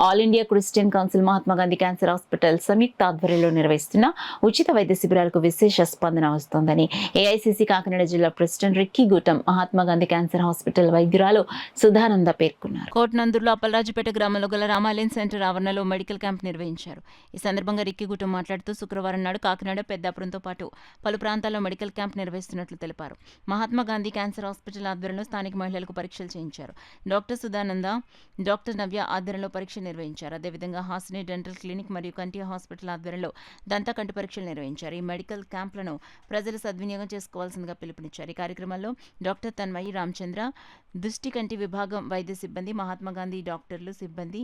All India Christian Council Mahatma Gandhi cancer hospital సంయుక్త ఆధ్వర్యంలో నిర్వహిస్తున్న ఉచిత వైద్య శిబిరాలకు విశేష స్పందన వస్తోందని ఏఐసీసీ కాకినాడ జిల్లా president Ricky గూటం Mahatma Gandhi cancer hospital వైద్యురాలు Sudhananda పేర్కొన్నారు. కోటనందూరులో అప్పలరాజుపేట గ్రామంలో గల రామాలయం సెంటర్ ఆవరణలో మెడికల్ క్యాంప్ నిర్వహించారు. ఈ సందర్భంగా రిక్కీ గూటం మాట్లాడుతూ శుక్రవారం నాడు కాకినాడ పెద్దాపురంతో పాటు పలు ప్రాంతాల్లో మెడికల్ క్యాంప్ నిర్వహిస్తున్నట్లు తెలిపారు. మహాత్మా గాంధీ క్యాన్సర్ హాస్పిటల్ ఆధ్వర్యంలో స్థానిక మహిళలకు పరీక్షలు చేయించారు. డాక్టర్ సుధానంద, డాక్టర్ నవ్య ఆధ్వర్యంలో పరీక్ష నిర్వహించారు. అదేవిధంగా హాసిని డెంటల్ క్లినిక్ మరియు కంటి హాస్పిటల్ ఆధ్వర్యంలో దంత కంటి పరీక్షలు నిర్వహించారు. ఈ మెడికల్ క్యాంపులను ప్రజలు సద్వినియోగం చేసుకోవాల్సిందిగా పిలుపునిచ్చారు. ఈ కార్యక్రమంలో డాక్టర్ తన్మయి రామచంద్ర, దృష్టి కంటి విభాగం వైద్య సిబ్బంది, మహాత్మా గాంధీ డాక్టర్లు సిబ్బంది,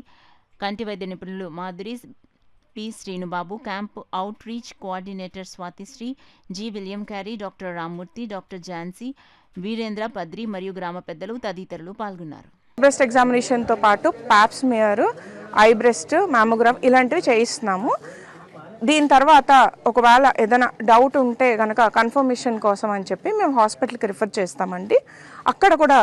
కంటి వైద్య నిపుణులు Madhuri, P Srinubabu, camp outreach coordinator Swathisri, G William Carey, doctor Rammurthy, doctor Jhansi, Virendra, పద్రి మరియు గ్రామ పెద్దలు తదితరులు పాల్గొన్నారు. బ్రెస్ట్ ఎగ్జామినేషన్తో పాటు pap smear, eye breast, mammogram ఇలాంటివి చేయిస్తున్నాము. దీని తర్వాత ఒకవేళ ఏదైనా డౌట్ ఉంటే కనుక కన్ఫర్మేషన్ కోసం అని చెప్పి మేము హాస్పిటల్కి రిఫర్ చేస్తామండి. అక్కడ కూడా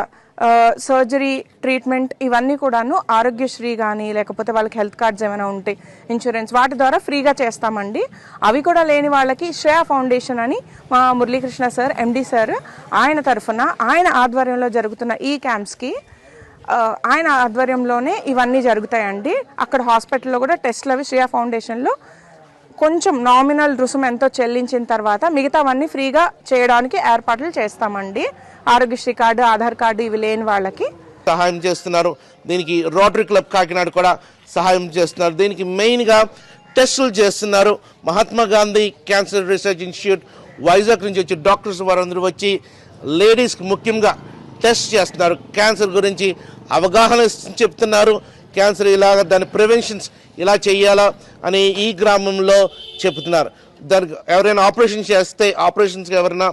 సర్జరీ, ట్రీట్మెంట్ ఇవన్నీ కూడాను ఆరోగ్యశ్రీ కానీ లేకపోతే వాళ్ళకి హెల్త్ కార్డ్స్ ఏమైనా ఉంటే ఇన్సూరెన్స్ వాటి ద్వారా ఫ్రీగా చేస్తామండి. అవి కూడా లేని వాళ్ళకి శ్రేయ ఫౌండేషన్ అని మా మురళీకృష్ణ సార్, ఎండి సార్, ఆయన తరఫున ఆయన ఆధ్వర్యంలో జరుగుతున్న ఈ క్యాంప్స్కి ఆయన ఆధ్వర్యంలోనే ఇవన్నీ జరుగుతాయండి. అక్కడ హాస్పిటల్లో కూడా టెస్ట్లు అవి శ్రేయ ఫౌండేషన్లో కొంచెం నామినల్ రుసుము ఎంతో చెల్లించిన తర్వాత మిగతావన్నీ ఫ్రీగా చేయడానికి ఏర్పాట్లు చేస్తామండి. ఆరోగ్యశ్రీ కార్డు, ఆధార్ కార్డు ఇవి లేని వాళ్ళకి సహాయం చేస్తున్నారు. దీనికి రోటరీ క్లబ్ కాకినాడ కూడా సహాయం చేస్తున్నారు. దీనికి మెయిన్గా టెస్టులు చేస్తున్నారు. Mahatma Gandhi cancer research institute Vizag నుంచి వచ్చి డాక్టర్స్ వారందరూ వచ్చి లేడీస్కి ముఖ్యంగా టెస్ట్ చేస్తున్నారు. క్యాన్సర్ గురించి అవగాహన చెప్తున్నారు. క్యాన్సర్ ఇలాగ దాని ప్రివెన్షన్స్ ఇలా చేయాలా అని ఈ గ్రామంలో చెప్తున్నారు. దానికి ఎవరైనా ఆపరేషన్ చేస్తే ఆపరేషన్స్కి ఎవరైనా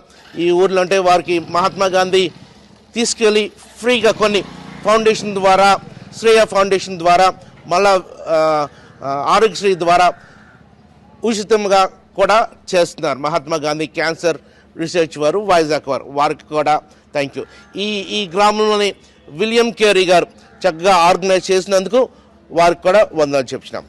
ఈ ఊర్లో ఉంటే వారికి మహాత్మా గాంధీ తీసుకెళ్ళి ఫ్రీగా కొన్ని ఫౌండేషన్ ద్వారా, శ్రేయ ఫౌండేషన్ ద్వారా, మళ్ళా ఆరోగ్యశ్రీ ద్వారా ఉచితంగా కూడా చేస్తున్నారు. మహాత్మా గాంధీ క్యాన్సర్ రీసెర్చ్ వారు, వైజాగ్ వారికి కూడా థ్యాంక్ యూ. ఈ గ్రామంలోని విలియం కేరీ గారు చక్కగా ఆర్గనైజ్ చేసినందుకు వారికి కూడా వందనాలు చెప్తున్నాం.